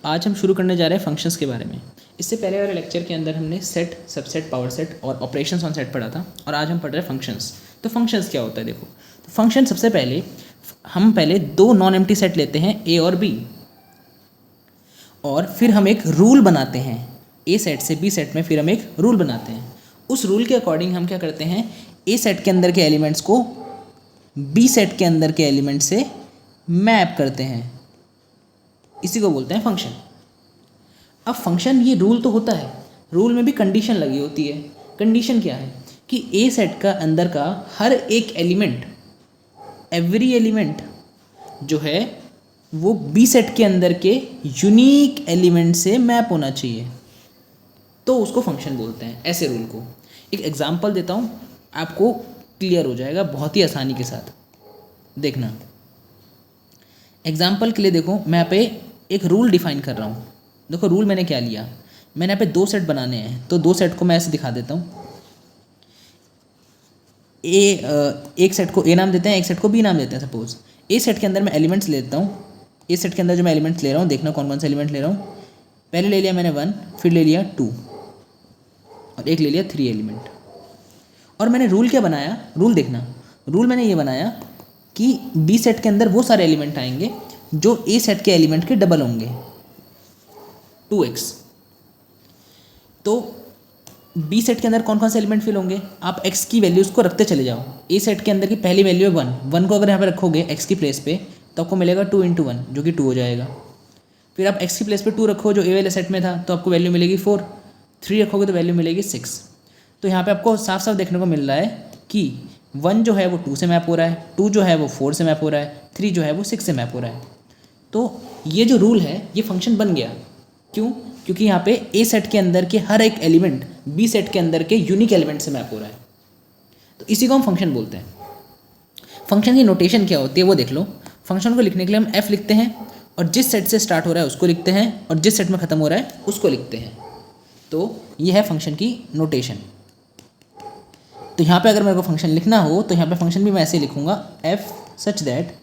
आज हम शुरू करने जा रहे हैं फंक्शंस के बारे में। इससे पहले वाले लेक्चर के अंदर हमने सेट, सबसेट, पावर सेट और ऑपरेशंस ऑन सेट पढ़ा था, और आज हम पढ़ रहे हैं फंक्शंस। तो फंक्शंस क्या होता है देखो। तो फंक्शन सबसे पहले हम पहले दो नॉन एम्प्टी सेट लेते हैं ए और बी, और फिर हम एक रूल बनाते हैं ए सेट से बी सेट में। फिर हम एक रूल बनाते हैं, उस रूल के अकॉर्डिंग हम क्या करते हैं, ए सेट के अंदर के एलिमेंट्स को बी सेट के अंदर के एलिमेंट से मैप करते हैं। इसी को बोलते हैं फंक्शन। अब फंक्शन ये रूल तो होता है, रूल में भी कंडीशन लगी होती है। कंडीशन क्या है कि ए सेट का अंदर का हर एक एलिमेंट, एवरी एलिमेंट जो है वो बी सेट के अंदर के यूनिक एलिमेंट से मैप होना चाहिए, तो उसको फंक्शन बोलते हैं। ऐसे रूल को एक एग्जांपल देता हूँ, आपको क्लियर हो जाएगा बहुत ही आसानी के साथ। देखना, एग्जांपल के लिए देखो, मैं यहाँ पे एक रूल डिफाइन कर रहा हूँ। देखो रूल मैंने क्या लिया, मैंने यहाँ पे दो सेट बनाने हैं, तो दो सेट को मैं ऐसे दिखा देता हूँ। एक सेट को ए नाम देते हैं, एक सेट को बी नाम देते हैं। सपोज ए सेट के अंदर मैं एलिमेंट्स लेता हूँ। ए सेट के अंदर जो मैं एलिमेंट्स ले रहा हूँ, देखना कौन कौन से एलिमेंट ले रहा हूँ। पहले ले लिया मैंने 1, फिर ले लिया 2, और एक ले लिया 3 एलिमेंट। और मैंने रूल क्या बनाया, रूल देखना, रूल मैंने ये बनाया कि बी सेट के अंदर वो सारे एलिमेंट आएंगे जो ए सेट के एलिमेंट के डबल होंगे, 2x। तो बी सेट के अंदर कौन कौन से एलिमेंट फिल होंगे, आप x की वैल्यूज़ को रखते चले जाओ। ए सेट के अंदर की पहली वैल्यू है 1 को अगर यहाँ पे रखोगे x की प्लेस पे, तो आपको मिलेगा 2 × 1 जो कि 2 हो जाएगा। फिर आप x की प्लेस पे 2 रखो जो ए वाले सेट में था, तो आपको वैल्यू मिलेगी 4। 3 रखोगे तो वैल्यू मिलेगी 6। तो यहाँ पे आपको साफ साफ देखने को मिल रहा है कि 1 जो है वो 2 से मैप हो रहा है, 2 जो है वो 4 से मैप हो रहा है, 3 जो है वो 6 से मैप हो रहा है। तो ये जो रूल है ये फंक्शन बन गया। क्यों? क्योंकि यहाँ पे ए सेट के अंदर के हर एक एलिमेंट बी सेट के अंदर के यूनिक एलिमेंट से मैप हो रहा है, तो इसी को हम फंक्शन बोलते हैं। फंक्शन की नोटेशन क्या होती है वो देख लो। फंक्शन को लिखने के लिए हम एफ लिखते हैं, और जिस सेट से स्टार्ट हो रहा है उसको लिखते हैं, और जिस सेट में ख़त्म हो रहा है उसको लिखते हैं। तो ये है फंक्शन की नोटेशन। तो यहाँ पे अगर मेरे को फंक्शन लिखना हो तो यहाँ पे फंक्शन भी मैं ऐसे लिखूँगा, F such that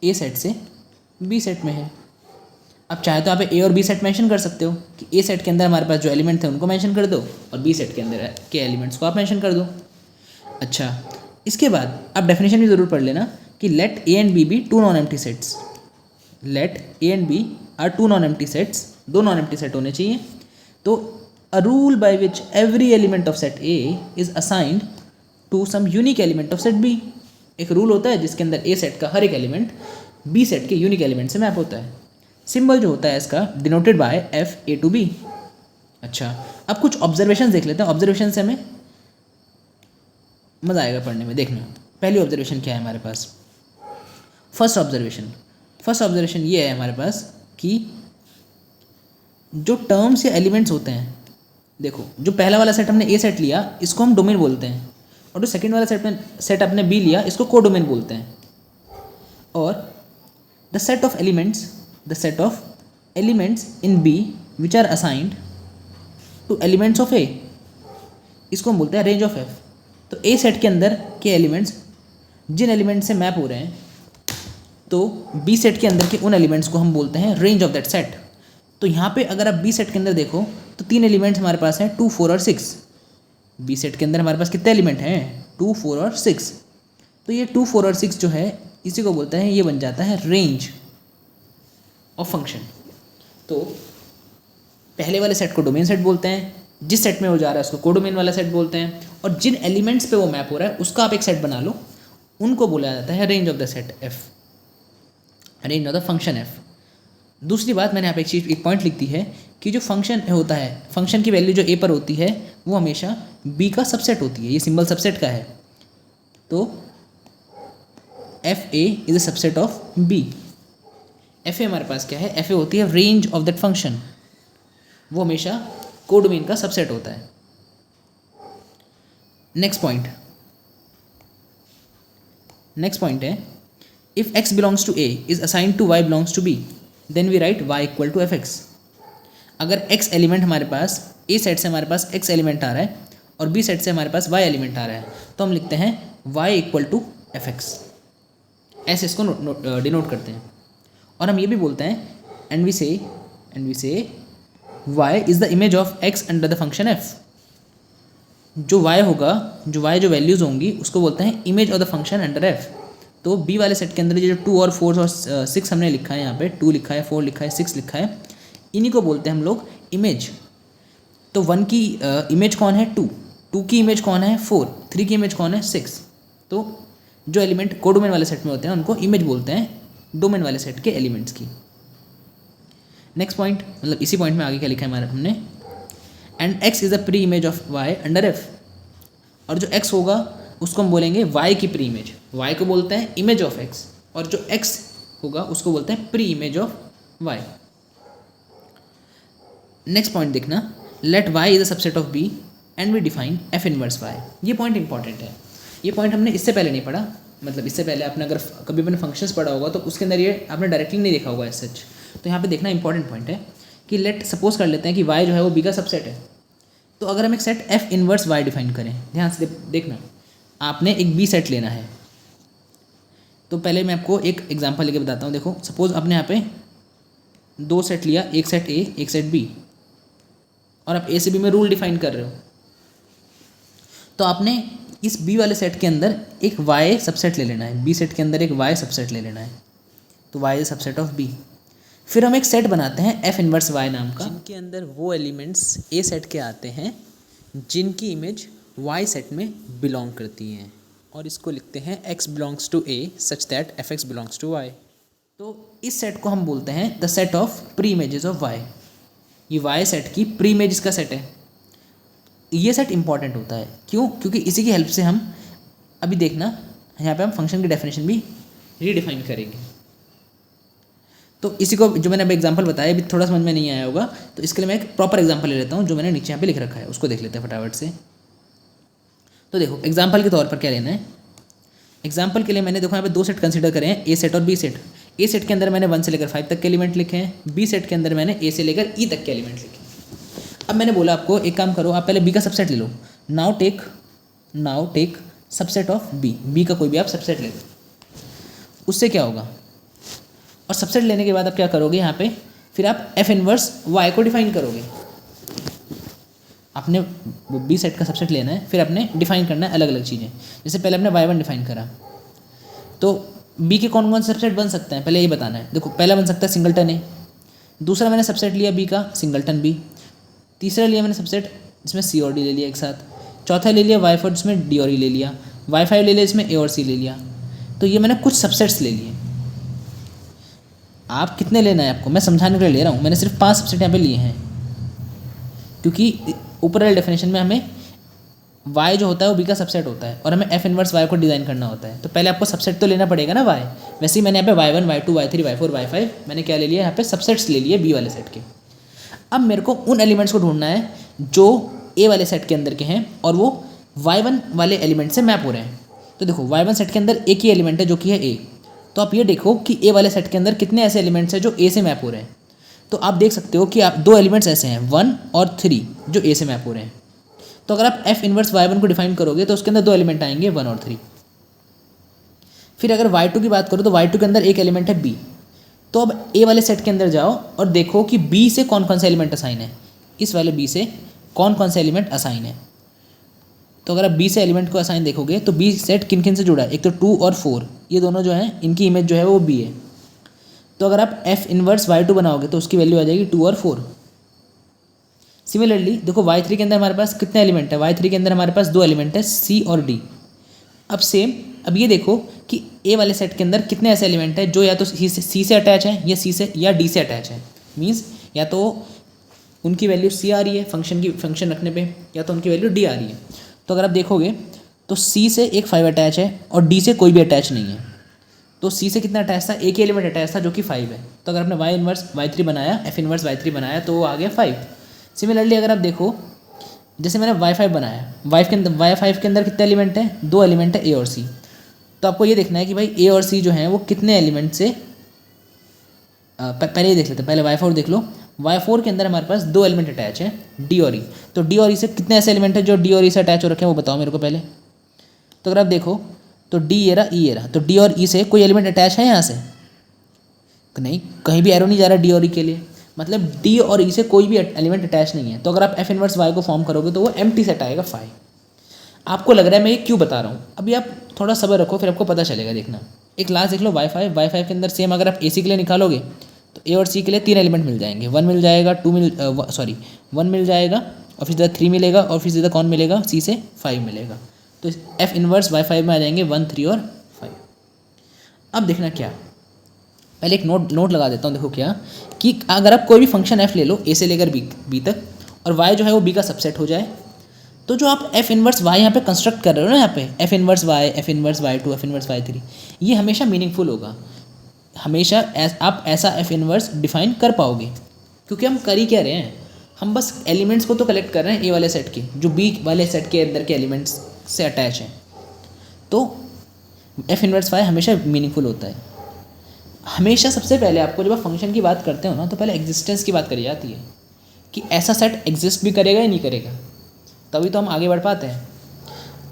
A set से बी सेट में है। अब चाहे तो आप ए और बी सेट मेंशन कर सकते हो कि ए सेट के अंदर हमारे पास जो एलिमेंट थे उनको मेंशन कर दो, और बी सेट के अंदर के एलिमेंट्स को आप मेंशन कर दो। अच्छा, इसके बाद आप डेफिनेशन भी ज़रूर पढ़ लेना कि let A and B be two non empty sets. Let A and B are two non empty sets, दो नॉन एम्प्टी सेट होने चाहिए। तो a rule by which every element of set A is assigned to some unique element of set B। एक rule होता है जिसके अंदर A set का हर एक एलिमेंट B सेट के यूनिक एलिमेंट से मैप होता है। सिंबल जो होता है इसका denoted by F A to B। अच्छा, अब कुछ ऑब्जर्वेशन देख लेते हैं। ऑब्जर्वेशन से हमें मज़ा आएगा पढ़ने में। देखना, पहली ऑब्जर्वेशन क्या है हमारे पास। फर्स्ट ऑब्जर्वेशन ये है हमारे पास कि जो टर्म्स या एलिमेंट्स होते हैं, देखो जो पहला वाला सेट हमने ए सेट लिया इसको हम डोमेन बोलते हैं, और जो सेकंड वाला सेट अपने बी लिया इसको कोडोमेन बोलते हैं। और the set of elements in B which are assigned to elements of A, इसको हम बोलते हैं रेंज ऑफ एफ। तो ए सेट के अंदर के एलिमेंट्स जिन एलिमेंट से मैप हो रहे हैं, तो बी सेट के अंदर के उन एलिमेंट्स को हम बोलते हैं रेंज ऑफ दैट सेट। तो यहाँ पे अगर आप बी सेट के अंदर देखो तो 3 एलिमेंट्स हमारे पास हैं, 2, 4 और 6। बी सेट के अंदर हमारे पास कितने एलिमेंट हैं, 2, 4 और 6। तो ये 2, 4 और 6 जो है इसी को बोलते हैं, ये बन जाता है रेंज ऑफ फंक्शन। तो पहले वाले सेट को डोमेन सेट बोलते हैं, जिस सेट में वो जा रहा है उसको कोडोमेन वाला सेट बोलते हैं, और जिन एलिमेंट्स पे वो मैप हो रहा है उसका आप एक सेट बना लो, उनको बोला जाता है range of the set F, range of the function F. दूसरी बात, मैंने यहाँ पे एक पॉइंट लिख दी है कि जो फंक्शन होता है, फंक्शन की वैल्यू जो ए पर होती है वो हमेशा बी का सबसेट होती है। ये सिंबल सबसेट का है। तो F A is a subset of B. F A हमारे पास क्या है, एफ ए होती है रेंज ऑफ दैट फंक्शन, वो हमेशा कोडोमेन का सबसेट होता है। नेक्स्ट पॉइंट है, if x belongs to a is assigned to y belongs to b, then we write y equal to fx। अगर x एलिमेंट हमारे पास a सेट से हमारे पास x एलिमेंट आ रहा है और b सेट से हमारे पास y एलिमेंट आ रहा है, तो हम लिखते हैं y इक्वल टू fx। ऐसे इसको डिनोट करते हैं। और हम ये भी बोलते हैं एंड वी से y is the image of x under the function f। जो y होगा, जो वैल्यूज़ होंगी उसको बोलते हैं image of the function under f। तो b वाले सेट के अंदर ये जो 2 और 4 और 6 हमने लिखा है, यहाँ पे 2 लिखा है, 4 लिखा है, 6 लिखा है, इन्हीं को बोलते हैं हम लोग इमेज। तो 1 की इमेज कौन है 2, 2 की इमेज कौन है 4, 3 की इमेज कौन है 6। तो जो एलिमेंट कोडोमेन वाले सेट में होते हैं उनको इमेज बोलते हैं डोमेन वाले सेट के एलिमेंट्स की। नेक्स्ट पॉइंट, मतलब इसी पॉइंट में आगे क्या लिखा है हमारे हमने, and x is a pre image of y under f। और जो x होगा उसको हम बोलेंगे y की प्री इमेज, y को बोलते हैं इमेज ऑफ x, और जो x होगा उसको बोलते हैं pre image of y। Next point देखना, let y is a subset of b and we define f inverse y। ये पॉइंट इंपॉर्टेंट है, ये पॉइंट हमने इससे पहले नहीं पढ़ा, मतलब इससे पहले आपने अगर कभी अपने फंक्शंस पढ़ा होगा तो उसके अंदर ये आपने डायरेक्टली नहीं देखा होगा एज सच। तो यहाँ पे देखना इंपॉर्टेंट पॉइंट है कि लेट सपोज कर लेते हैं कि y जो है वो b का सबसेट है। तो अगर हम एक set f inverse y define करें, ध्यान से देखना, आपने एक b सेट लेना है। तो पहले मैं आपको एक एग्जांपल लेके बताता हूँ। देखो सपोज आपने यहाँ पे 2 सेट लिया, एक सेट a एक सेट b, और आप a से b में रूल डिफाइन कर रहे हो। तो आपने इस b वाले सेट के अंदर एक y सबसेट ले लेना है, b सेट के अंदर एक y सबसेट ले लेना है। तो y is subset of b। फिर हम एक सेट बनाते हैं f इनवर्स y नाम का, जिनके अंदर वो एलिमेंट्स a सेट के आते हैं जिनकी इमेज y सेट में बिलोंग करती हैं, और इसको लिखते हैं x belongs to a such that fx belongs to y। तो इस सेट को हम बोलते हैं the set of pre images of y। ये y सेट की प्री इमेजेस का सेट है। ये सेट इंपॉर्टेंट होता है, क्यों? क्योंकि इसी की हेल्प से हम अभी देखना यहाँ पे हम फंक्शन की डेफिनेशन भी रीडिफाइन करेंगे। तो इसी को जो मैंने अभी एग्जांपल बताया अभी थोड़ा समझ में नहीं आया होगा, तो इसके लिए मैं एक प्रॉपर एग्जांपल ले लेता हूँ जो मैंने नीचे यहाँ पे लिख रखा है, उसको देख लेते हैं फटाफट से। तो देखो एग्जांपल के तौर पर क्या लेना है, एग्जांपल के लिए मैंने देखो यहाँ पे 2 सेट कंसिडर करे हैं, ए सेट और बी सेट। ए सेट के अंदर मैंने 1 से लेकर 5 तक के एलिमेंट लिखे हैं, बी सेट के अंदर मैंने ए से लेकर ई तक के एलिमेंट लिखे हैं। अब मैंने बोला आपको एक काम करो, आप पहले बी का सबसेट ले लो। Now take subset of B का कोई भी आप सबसेट ले लो। उससे क्या होगा, और सबसेट लेने के बाद आप क्या करोगे यहाँ पे, फिर आप f इनवर्स y को डिफाइन करोगे। आपने बी सेट का सबसेट लेना है, फिर आपने डिफाइन करना है अलग अलग चीज़ें। जैसे पहले आपने y1 डिफाइन करा, तो b के कौन कौन से सबसेट बन सकते हैं पहले ये बताना है। देखो पहला बन सकता है सिंगलटन ए, दूसरा मैंने सबसेट लिया b का सिंगलटन b, तीसरा लिया मैंने सबसेट जिसमें c और d ले लिया एक साथ, चौथा ले लिया y4 जिसमें d और e ले लिया, y5 ले लिया जिसमें a और c ले लिया। तो ये मैंने कुछ सबसेट्स ले लिए। आप कितने लेना है आपको मैं समझाने के लिए ले रहा हूँ, मैंने सिर्फ 5 सबसेट यहाँ पे लिए हैं, क्योंकि ऊपर वाले डेफिनेशन में हमें y जो होता है वो b का सबसेट होता है और हमें f इनवर्स y को डिज़ाइन करना होता है। तो पहले आपको सबसेट तो लेना पड़ेगा ना y। वैसे ही मैंने यहाँ पे y1 y2 y3 y4 y5 मैंने क्या ले लिया यहाँ पे सबसेट्स ले लिए b वाले सेट के। अब मेरे को उन एलिमेंट्स को ढूंढना है जो a वाले सेट के अंदर के हैं और वो y1 वाले एलिमेंट से मैप हो रहे हैं। तो देखो y1 सेट के अंदर एक ही एलिमेंट है जो कि है a। तो आप ये देखो कि a वाले सेट के अंदर कितने ऐसे एलिमेंट्स हैं जो a से मैप हो रहे हैं। तो आप देख सकते हो कि आप 2 एलिमेंट्स ऐसे हैं 1 और 3 जो a से मैप हो रहे हैं। तो अगर आप f इनवर्स y1 को डिफाइन करोगे तो उसके अंदर 2 एलिमेंट आएंगे 1 और 3। फिर अगर y2 की बात करो तो y2 के अंदर एक एलिमेंट है b। तो अब a वाले सेट के अंदर जाओ और देखो कि b से कौन कौन सा एलिमेंट असाइन है, इस वाले b से कौन कौन सा एलिमेंट असाइन है। तो अगर आप b से एलिमेंट को असाइन देखोगे तो b सेट किन किन से जुड़ा है, एक तो 2 और 4 ये दोनों जो हैं इनकी इमेज जो है वो b है। तो अगर आप f इनवर्स y2 बनाओगे तो उसकी वैल्यू आ जाएगी 2 और 4। सिमिलरली देखो y3 के अंदर हमारे पास कितने एलिमेंट है, y3 के अंदर हमारे पास 2 एलिमेंट है c और d। अब सेम अब ये देखो कि a वाले सेट के अंदर कितने ऐसे एलिमेंट है जो या तो c से अटैच है या c से या d से अटैच है। मीन्स या तो उनकी वैल्यू c आ रही है फंक्शन रखने पे, या तो उनकी वैल्यू d आ रही है। तो अगर आप देखोगे तो c से एक 5 अटैच है और d से कोई भी अटैच नहीं है। तो c से कितना अटैच था, एक ही एलिमेंट अटैच था जो कि 5 है। तो अगर आपने y इनवर्स y3 बनाया f इनवर्स y3 बनाया तो वो आ गया 5। सिमिलरली अगर आप देखो जैसे मैंने y5 बनाया, y5 के अंदर कितने एलिमेंट हैं, 2 एलिमेंट है a और c। तो आपको ये देखना है कि भाई a और c जो हैं वो कितने एलिमेंट से पहले ये देख लेते हैं। पहले y4 देख लो, y4 के अंदर हमारे पास 2 एलिमेंट अटैच है d और e। तो d और e से कितने ऐसे एलिमेंट है जो d और e से अटैच हो रखे हैं वो बताओ मेरे को पहले। तो अगर आप देखो तो d ये रहा e ये रहा, तो d और e से कोई एलिमेंट अटैच है यहाँ से, नहीं, कहीं भी एरो नहीं जा रहा डी और ई के लिए, मतलब डी और ई से कोई भी एलिमेंट अटैच नहीं है। तो अगर आप एफ इनवर्स वाई को फॉर्म करोगे तो वो एम्प्टी सेट आएगा फाई। आपको लग रहा है मैं ये क्यों बता रहा हूँ, अभी आप थोड़ा सब्र रखो, फिर आपको पता चलेगा। देखना एक लास्ट देख लो, वाई फाई के अंदर सेम अगर आप ए सी के लिए निकालोगे तो ए और सी के लिए 3 एलिमेंट मिल जाएंगे, 1 मिल जाएगा, 1 मिल जाएगा, और फिर 3 मिलेगा, और फिर सीधा कौन मिलेगा, सी से 5 मिलेगा। तो एफ इनवर्स वाई फाई में आ जाएंगे 1, 3 और 5। अब देखना क्या, पहले एक नोट लगा देता हूँ। देखो क्या कि अगर आप कोई भी फंक्शन एफ ले लो ए से लेकर बी तक, और वाई जो है वो बी का सबसेट हो जाए, तो जो आप एफ इनवर्स वाई यहाँ पे कंस्ट्रक्ट कर रहे हो ना, यहाँ पे F inverse Y, F inverse Y two, F inverse Y three, ये हमेशा मीनिंगफुल होगा। हमेशा आप ऐसा एफ इनवर्स डिफाइन कर पाओगे, क्योंकि हम कर ही क्या रहे हैं, हम बस एलिमेंट्स को तो कलेक्ट कर रहे हैं ए वाले सेट के, जो बी वाले सेट के अंदर के एलिमेंट्स से अटैच हैं। तो एफ इनवर्स वाई हमेशा मीनिंगफुल होता है। हमेशा सबसे पहले आपको जब आप फंक्शन की बात करते हो ना, तो पहले एग्जिस्टेंस की बात करी जाती है कि ऐसा सेट एग्जिस्ट भी करेगा या नहीं करेगा, तभी तो हम आगे बढ़ पाते हैं।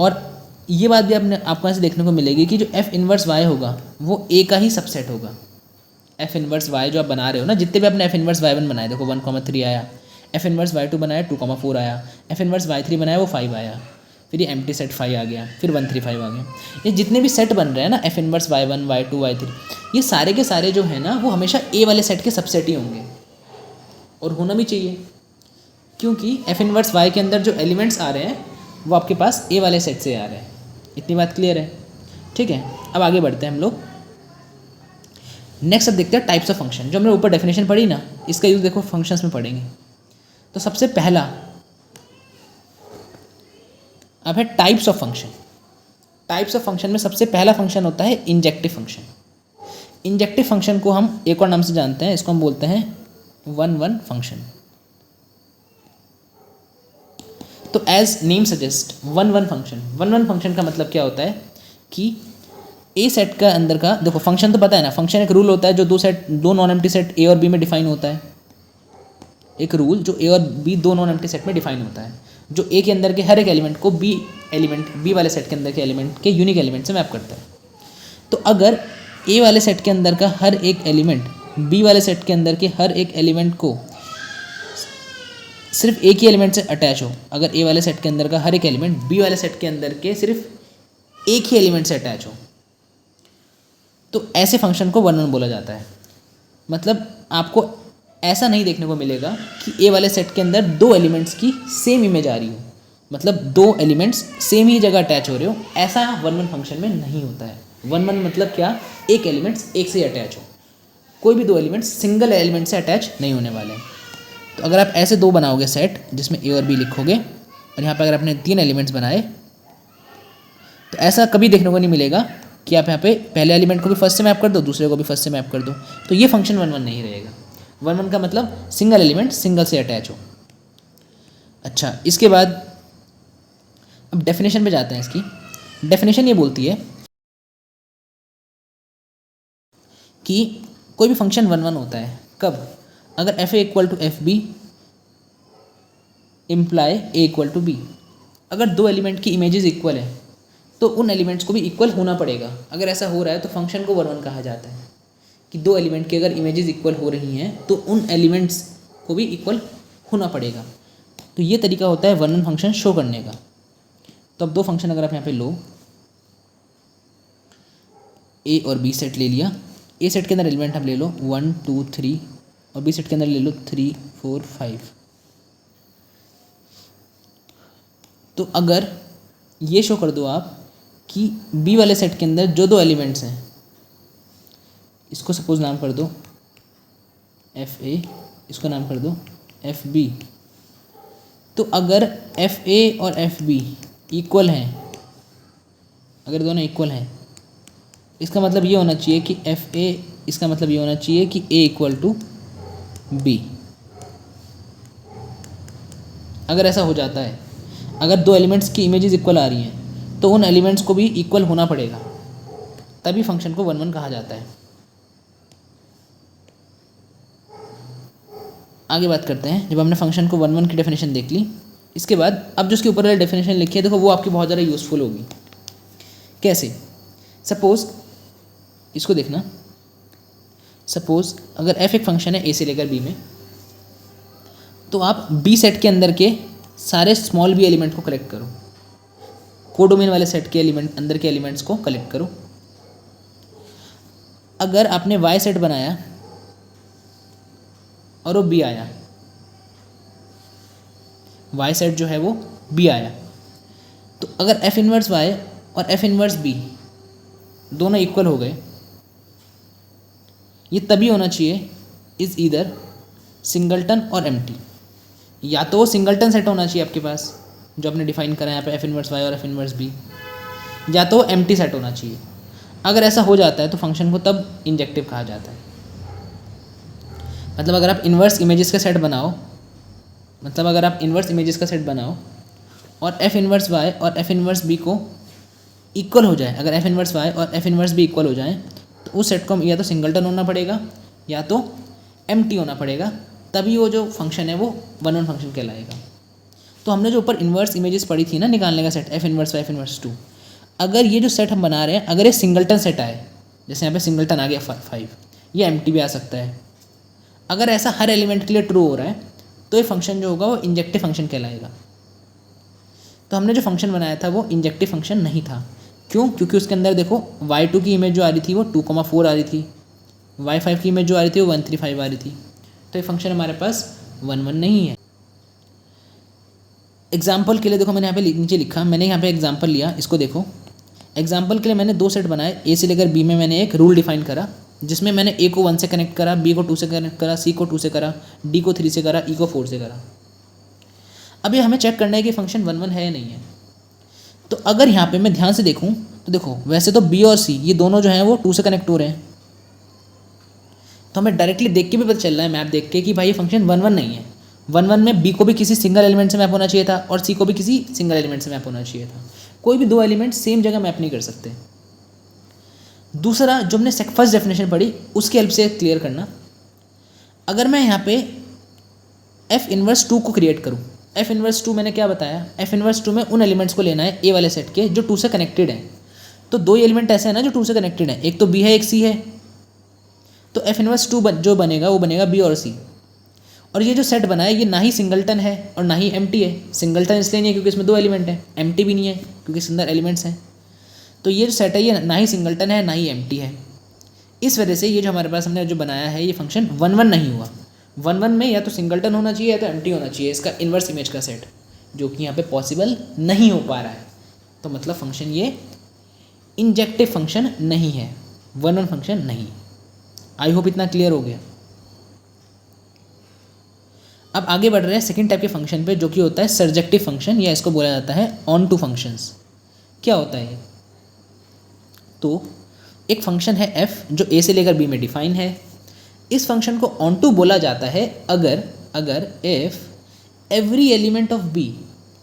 और ये बात भी आपको ऐसे देखने को मिलेगी कि जो एफ इनवर्स वाई होगा वो ए का ही सबसेट होगा। एफ इनवर्स वाई जो आप बना रहे हो ना, जितने भी आपने एफ इनवर्स वाई 1 बनाए, देखो 1,3 आया, एफ इनवर्स वाई 2 बनाया 2,4 आया, एफ इनवर्स वाई 3 बनाया वो 5 आया, फिर ये एम्प्टी सेट 5 आ गया, फिर 1, 3, 5 आ गया। ये जितने भी सेट बन रहे हैं ना, F inverse Y 1, Y 2, Y 3, ये सारे के सारे जो है ना वो हमेशा ए वाले सेट के सबसेट ही होंगे, और होना भी चाहिए, क्योंकि एफ इनवर्स वाई के अंदर जो एलिमेंट्स आ रहे हैं वो आपके पास ए वाले सेट से आ रहे हैं। इतनी बात क्लियर है? ठीक है, अब आगे बढ़ते हैं हम लोग। नेक्स्ट अब देखते हैं टाइप्स ऑफ फंक्शन। जो हमने ऊपर डेफिनेशन पढ़ी ना, इसका यूज़ देखो फंक्शंस में पढ़ेंगे। तो सबसे पहला अब है types of function. Types of function में सबसे पहला फंक्शन होता है इंजेक्टिव फंक्शन। इंजेक्टिव फंक्शन को हम एक और नाम से जानते हैं, इसको हम बोलते हैं 1-1 फंक्शन। तो as name suggest 1-1 function, 1-1 function का मतलब क्या होता है कि ए सेट का अंदर का, देखो फंक्शन तो पता है ना, फंक्शन एक रूल होता है जो दो नॉन एम्प्टी सेट ए और बी में डिफाइन होता है। एक रूल जो ए और बी दो नॉन एम्प्टी सेट में डिफाइन होता है, जो ए के अंदर के हर एक एलिमेंट को बी वाले सेट के अंदर के एलिमेंट के यूनिक एलिमेंट से मैप करता है। तो अगर ए वाले सेट के अंदर का हर एक एलिमेंट बी वाले सेट के अंदर के हर एक एलिमेंट को सिर्फ एक ही एलिमेंट से अटैच हो, अगर ए वाले सेट के अंदर का हर एक एलिमेंट बी वाले सेट के अंदर के सिर्फ एक ही एलिमेंट से अटैच हो, तो ऐसे फंक्शन को 1-1 बोला जाता है। मतलब आपको ऐसा नहीं देखने को मिलेगा कि ए वाले सेट के अंदर दो एलिमेंट्स की सेम इमेज आ रही हो, मतलब दो एलिमेंट्स सेम ही जगह अटैच हो रहे हो, ऐसा 1-1 फंक्शन में नहीं होता है। 1-1 मतलब क्या, एक एलिमेंट्स एक से अटैच हो, कोई भी दो एलिमेंट्स सिंगल एलिमेंट से अटैच नहीं होने वाले। तो अगर आप ऐसे दो बनाओगे सेट जिसमें ए और बी लिखोगे, और यहाँ पर अगर आपने 3 एलिमेंट्स बनाए, तो ऐसा कभी देखने को नहीं मिलेगा कि आप यहाँ पे पहले एलिमेंट को भी फर्स्ट से मैप कर दो, दूसरे को भी फर्स्ट से मैप कर दो। तो ये फंक्शन 1-1 नहीं रहेगा। 1-1 का मतलब सिंगल एलिमेंट सिंगल से अटैच हो। अच्छा, इसके बाद अब डेफिनेशन पे जाते हैं। इसकी डेफिनेशन ये बोलती है कि कोई भी फंक्शन 1-1 होता है कब, अगर F A equal to F B imply A equal to B. अगर दो एलिमेंट की इमेजेस इक्वल है तो उन एलिमेंट्स को भी इक्वल होना पड़ेगा। अगर ऐसा हो रहा है तो फंक्शन को 1-1 कहा जाता है, कि दो एलिमेंट की अगर इमेजेस इक्वल हो रही हैं तो उन एलिमेंट्स को भी इक्वल होना पड़ेगा। तो ये तरीका होता है 1-1 फंक्शन शो करने का। तो अब दो फंक्शन अगर आप यहाँ पे लो, ए और बी सेट ले लिया, ए सेट के अंदर एलिमेंट आप ले लो 1, 2, 3, और बी सेट के अंदर ले लो 3, 4, 5। तो अगर ये शो कर दो आप कि बी वाले सेट के अंदर जो दो एलिमेंट्स हैं, इसको सपोज नाम कर दो एफ ए, इसको नाम कर दो एफ बी। तो अगर एफ ए और एफ बी इक्वल हैं, अगर दोनों इक्वल हैं, इसका मतलब ये होना चाहिए कि एफ ए, इसका मतलब ये होना चाहिए कि ए इक्वल टू बी। अगर ऐसा हो जाता है, अगर दो एलिमेंट्स की इमेजेस इक्वल आ रही हैं तो उन एलिमेंट्स को भी इक्वल होना पड़ेगा, तभी फंक्शन को 1-1 कहा जाता है। आगे बात करते हैं। जब हमने फंक्शन को 1-1 की डेफिनेशन देख ली, इसके बाद अब जो उसके ऊपर वाली डेफिनेशन लिखी है, देखो वो आपकी बहुत ज़्यादा यूज़फुल होगी। कैसे? सपोज इसको देखना, सपोज अगर f एक फंक्शन है a से लेकर b में, तो आप b सेट के अंदर के सारे स्मॉल b एलिमेंट को कलेक्ट करो, कोडोमेन वाले सेट के एलिमेंट अंदर के एलिमेंट्स को कलेक्ट करो। अगर आपने y सेट बनाया और वो b आया, y सेट जो है वो b आया, तो अगर f इनवर्स y और f इनवर्स b दोनों इक्वल हो गए, ये तभी होना चाहिए इज़ ईदर सिंगलटन और एम्प्टी। या तो वो सिंगलटन सेट होना चाहिए आपके पास जो आपने डिफाइन करा है यहाँ पे f इनवर्स y और f इनवर्स b, या तो एम्प्टी सेट होना चाहिए। अगर ऐसा हो जाता है तो फंक्शन को तब इंजेक्टिव कहा जाता है। मतलब अगर आप इन्वर्स इमेजेस का सेट बनाओ, और f इनवर्स y और f इनवर्स b को इक्वल हो जाए, अगर f इनवर्स y और f इनवर्स b इक्वल हो जाएं, तो उस सेट को या तो सिंगलटन होना पड़ेगा या तो एम्प्टी होना पड़ेगा, तभी वो जो फंक्शन है वो वन वन फंक्शन कहलाएगा। तो हमने जो ऊपर इन्वर्स इमेजेस पढ़ी थी ना निकालने का set f inverse y f inverse 2, अगर ये जो सेट हम बना रहे हैं अगर ये सिंगलटन सेट आए, जैसे यहाँ पे सिंगलटन आ गया 5, ये एम्प्टी भी आ सकता है, अगर ऐसा हर एलिमेंट के लिए ट्रू हो रहा है तो ये फंक्शन जो होगा वो इंजेक्टिव फंक्शन कहलाएगा। तो हमने जो फंक्शन बनाया था वो इंजेक्टिव फंक्शन नहीं था। क्यों? क्योंकि उसके अंदर देखो y2 की इमेज जो आ रही थी वो 2,4 आ रही थी, y5 की इमेज जो आ रही थी वो 1,3,5 आ रही थी, तो ये फंक्शन हमारे पास 1,1 नहीं है। एग्जाम्पल के लिए देखो मैंने यहाँ पे नीचे लिखा, मैंने यहाँ पे एग्जाम्पल लिया, इसको देखो। एग्जाम्पल के लिए मैंने 2 सेट बनाए, a से लेकर b में मैंने एक रूल डिफाइन करा जिसमें मैंने a को 1 से कनेक्ट करा, b को 2 से कनेक्ट करा, c को 2 से करा, d को 3 से करा, e को 4 से करा। अब ये हमें चेक करना है कि फंक्शन 1,1 है या नहीं है। तो अगर यहाँ पे मैं ध्यान से देखूँ तो देखो वैसे तो b और c ये दोनों जो हैं वो 2 से कनेक्ट हो रहे हैं, तो हमें डायरेक्टली देख के भी पता चल रहा है, मैप देख के, कि भाई ये फंक्शन 1,1 नहीं है। 1,1 में b को भी किसी सिंगल एलिमेंट से मैप होना चाहिए था और c को भी किसी सिंगल एलिमेंट से मैप होना चाहिए था। कोई भी 2 एलिमेंट सेम जगह मैप नहीं कर सकते। दूसरा जो हमने फर्स्ट डेफिनेशन पढ़ी उसकी हेल्प से क्लियर करना, अगर मैं यहाँ पे f इनवर्स 2 को क्रिएट करूँ, f इनवर्स 2 मैंने क्या बताया, f इनवर्स 2 में उन एलिमेंट्स को लेना है a वाले सेट के जो 2 से कनेक्टेड हैं। तो 2 एलिमेंट ऐसे हैं ना जो 2 से कनेक्टेड हैं, एक तो b है एक c है, तो f इनवर्स 2 जो बनेगा वो बनेगा b और c। और ये जो सेट बना है ये ना ही सिंगलटन है और ना ही एम्प्टी है। सिंगलटन इसलिए नहीं है क्योंकि इसमें 2 एलिमेंट हैं, एम्प्टी भी नहीं है क्योंकि इसके अंदर एलिमेंट्स हैं। तो ये जो सेट है ये ना ही सिंगलटन है ना ही एम्प्टी है। इस वजह से ये जो हमारे पास हमने जो बनाया है ये फंक्शन 1,1 नहीं हुआ। 1,1 में या तो सिंगलटन होना चाहिए या तो एम्प्टी होना चाहिए, इसका इन्वर्स इमेज का सेट, जो कि यहाँ पे पॉसिबल नहीं हो पा रहा है। तो मतलब फंक्शन ये इंजेक्टिव फंक्शन नहीं है, 1,1 फंक्शन नहीं। आई होप इतना क्लियर हो गया। अब आगे बढ़ रहे हैं सेकेंड टाइप के फंक्शन पे, जो कि होता है सर्जेक्टिव फंक्शन, या इसको बोला जाता है ऑन टू फंक्शंस। क्या होता है ये? तो एक फंक्शन है f जो a से लेकर b में डिफाइन है। इस फंक्शन को ऑन टू बोला जाता है अगर if every element of b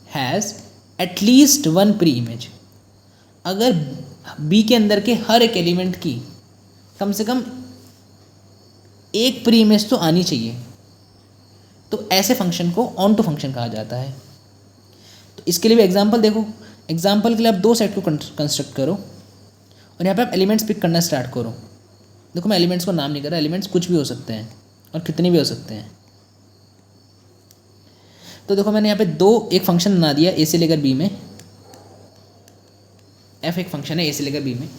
has at least one pre image, अगर b के अंदर के हर एक एलिमेंट की कम से कम एक प्री इमेज तो आनी चाहिए, तो ऐसे फंक्शन को ऑन टू फंक्शन कहा जाता है। तो इसके लिए भी एग्जांपल देखो। एग्जांपल के लिए आप 2 सेट को कंस्ट्रक्ट करो और यहाँ पे आप एलिमेंट्स पिक करना स्टार्ट करो। देखो मैं एलिमेंट्स को नाम नहीं कर रहा, एलिमेंट्स कुछ भी हो सकते हैं और कितने भी हो सकते हैं। तो देखो मैंने यहाँ पे एक फंक्शन बना दिया a से लेकर b में, f एक फंक्शन है a से लेकर b में,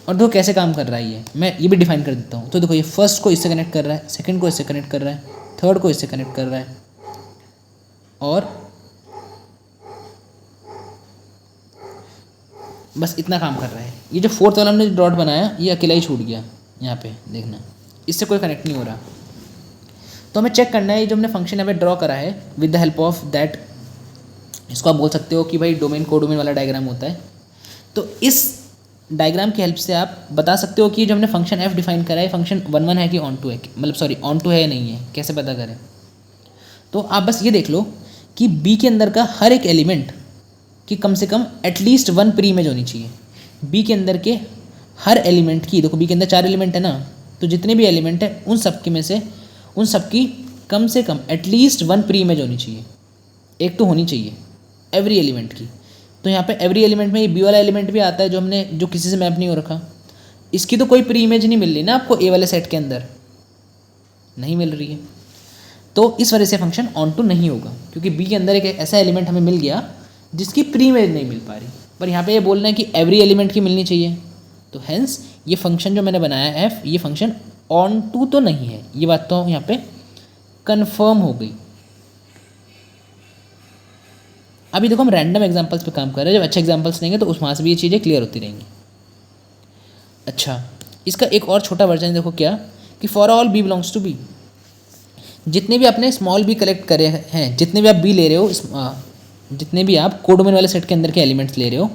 और देखो कैसे काम कर रहा है ये, मैं ये भी डिफाइन कर देता हूँ। तो देखो ये फर्स्ट को इससे कनेक्ट कर रहा है, सेकंड को इससे कनेक्ट कर रहा है, थर्ड को इससे कनेक्ट कर रहा है, और बस इतना काम कर रहा है। ये जो फोर्थ वाला हमने डॉट बनाया ये अकेला ही छूट गया, यहाँ पे देखना, इससे कोई कनेक्ट नहीं हो रहा। तो हमें चेक करना है ये जो हमने फंक्शन यहाँ पे ड्रॉ करा है with the help of that, इसको आप बोल सकते हो कि भाई डोमेन कोडोमेन वाला डायग्राम होता है। तो इस डायग्राम की हेल्प से आप बता सकते हो कि जो हमने फंक्शन f डिफाइन करा है फंक्शन 1,1 है कि ऑन टू है, मतलब सॉरी ऑन टू है या नहीं है, कैसे पता करें। तो आप बस ये देख लो कि b के अंदर का हर एक एलिमेंट कि कम से कम एटलीस्ट 1 प्री इमेज होनी चाहिए। बी के अंदर के हर एलिमेंट की, देखो बी के अंदर 4 एलिमेंट है ना, तो जितने भी एलिमेंट है उन सब के में से उन सब की कम से कम एटलीस्ट 1 प्री इमेज होनी चाहिए, एक तो होनी चाहिए एवरी एलिमेंट की। तो यहाँ पे एवरी एलिमेंट में ये बी वाला एलिमेंट भी आता है जो किसी से मैप नहीं हो रखा, इसकी तो कोई प्री इमेज नहीं मिल रही ना आपको ए वाले सेट के अंदर, नहीं मिल रही है, तो इस वजह से फंक्शन ऑन टू नहीं होगा, क्योंकि बी के अंदर एक ऐसा एलिमेंट हमें मिल गया जिसकी प्री इमेज नहीं मिल पा रही, पर यहाँ पे ये बोलना है कि एवरी एलिमेंट की मिलनी चाहिए, तो हेंस ये फंक्शन जो मैंने बनाया एफ, ये फंक्शन ऑन टू तो नहीं है, ये बात तो यहाँ पे कंफर्म हो गई। अभी देखो हम रैंडम एग्जांपल्स पे काम कर रहे हैं, जब अच्छे एग्जांपल्स लेंगे तो उस वहाँ से भी ये चीज़ें क्लियर होती रहेंगी। अच्छा, इसका एक और छोटा वर्जन देखो क्या, कि for all B belongs to B, जितने भी आपने स्मॉल बी कलेक्ट करे हैं, जितने भी आप बी ले रहे हो, जितने भी आप कोडोमेन वाले सेट के अंदर के एलिमेंट्स ले रहे हो,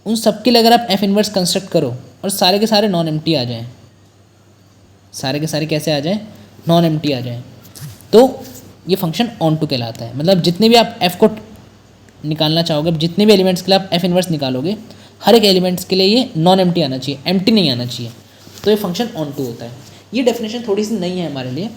उन सबके लिए अगर आप एफ इनवर्स कंस्ट्रक्ट करो और सारे के सारे नॉन एम्प्टी आ जाएं, सारे के सारे कैसे आ जाएं, नॉन एम्प्टी आ जाएं, तो ये फंक्शन ऑन टू कहलाता है। मतलब जितने भी आप एफ को निकालना चाहोगे, जितने भी एलिमेंट्स के लिए आप एफ इनवर्स निकालोगे, हर एक एलिमेंट्स के लिए ये नॉन एम्प्टी आना चाहिए, एम्प्टी नहीं आना चाहिए, तो ये फंक्शन ऑन टू होता है। ये डेफिनेशन थोड़ी सी नई है हमारे लिए,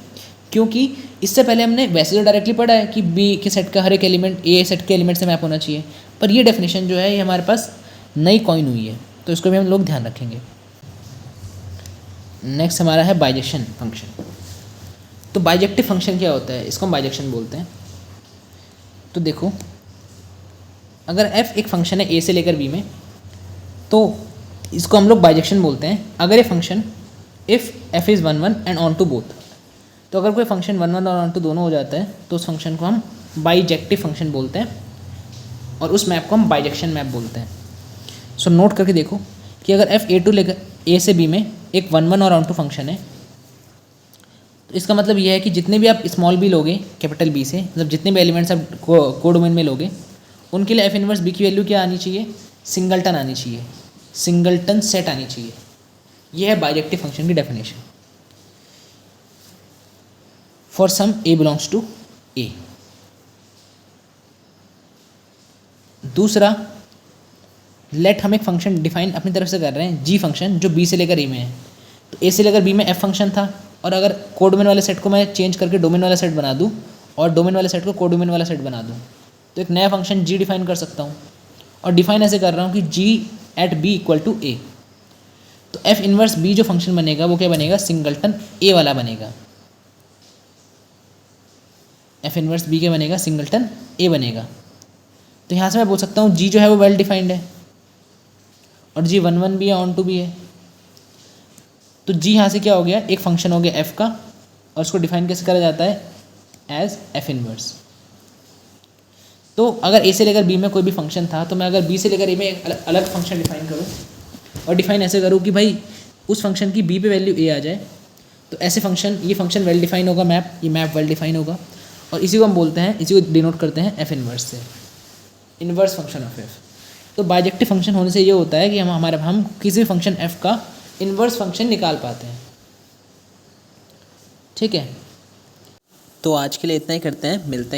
क्योंकि इससे पहले हमने वैसे तो डायरेक्टली पढ़ा है कि बी के सेट का हर एक एलिमेंट ए सेट के एलिमेंट से मैप होना चाहिए, पर ये डेफिनेशन जो है ये हमारे पास नई कॉइन हुई है, तो इसको भी हम लोग ध्यान रखेंगे। नेक्स्ट हमारा है बाइजेक्शन फंक्शन। तो बाइजेक्टिव फंक्शन क्या होता है, इसको हम बाइजेक्शन बोलते हैं। तो देखो, अगर f एक फंक्शन है a से लेकर b में, तो इसको हम लोग बाइजेक्शन बोलते हैं। अगर ये function if f is 1 1 and onto both, तो अगर कोई फंक्शन 1 1 और ऑन टू दोनों हो जाता है तो उस फंक्शन को हम बाइजेक्टिव फंक्शन बोलते हैं, और उस मैप को हम बाइजेक्शन मैप बोलते हैं। सो नोट करके देखो कि अगर f a2 लेकर a से b में एक 1 1 और ऑन टू फंक्शन है, तो इसका मतलब यह है कि जितने भी आप स्मॉल बी लोगे कैपिटल बी से, मतलब जितने भी एलिमेंट्स आप कोडोमेन में लोगे, उनके लिए एफ इनवर्स बी की वैल्यू क्या आनी चाहिए, सिंगलटन आनी चाहिए, सिंगलटन सेट आनी चाहिए। यह है बाइजेक्टिव फंक्शन की definition for some A belongs to A. दूसरा, लेट हम एक फंक्शन डिफाइन अपनी तरफ से कर रहे हैं, जी फंक्शन, जो बी से लेकर ए में है। तो ए से लेकर बी में एफ फंक्शन था, और अगर कोडोमेन वाले सेट को मैं चेंज करके डोमेन वाला सेट बना दूँ और डोमेन वाले सेट को कोडोमेन वाला सेट बना दूँ, तो एक नया फंक्शन जी डिफाइन कर सकता हूँ, और डिफाइन ऐसे कर रहा हूँ कि जी एट बी इक्वल टू ए। तो एफ इनवर्स बी जो फंक्शन बनेगा वो क्या बनेगा, सिंगलटन ए वाला बनेगा। एफ इनवर्स बी क्या बनेगा, सिंगलटन ए बनेगा। तो यहाँ से मैं बोल सकता हूँ जी जो है वो वेल डिफाइंड है, और जी 1 1 भी है, ऑन टू भी है। तो जी यहाँ से क्या हो गया, एक फंक्शन हो गया एफ का, और उसको डिफाइन कैसे करा जाता है, एज एफ इनवर्स। तो अगर ए से लेकर बी में कोई भी फंक्शन था, तो मैं अगर बी से लेकर ए में एक अलग फंक्शन डिफाइन करूँ, और डिफाइन ऐसे करूँ कि भाई उस फंक्शन की बी पे वैल्यू ए आ जाए, तो ऐसे फंक्शन, ये फंक्शन वेल डिफाइन होगा, मैप, ये मैप वेल डिफाइन होगा, और इसी को हम बोलते हैं, इसी को डिनोट करते हैं एफ इनवर्स से, इनवर्स फंक्शन ऑफ एफ। तो बाइजेक्टिव फंक्शन होने से ये होता है कि हम किसी भी फंक्शन एफ का इनवर्स फंक्शन निकाल पाते हैं। ठीक है, तो आज के लिए इतना ही करते हैं, मिलते हैं।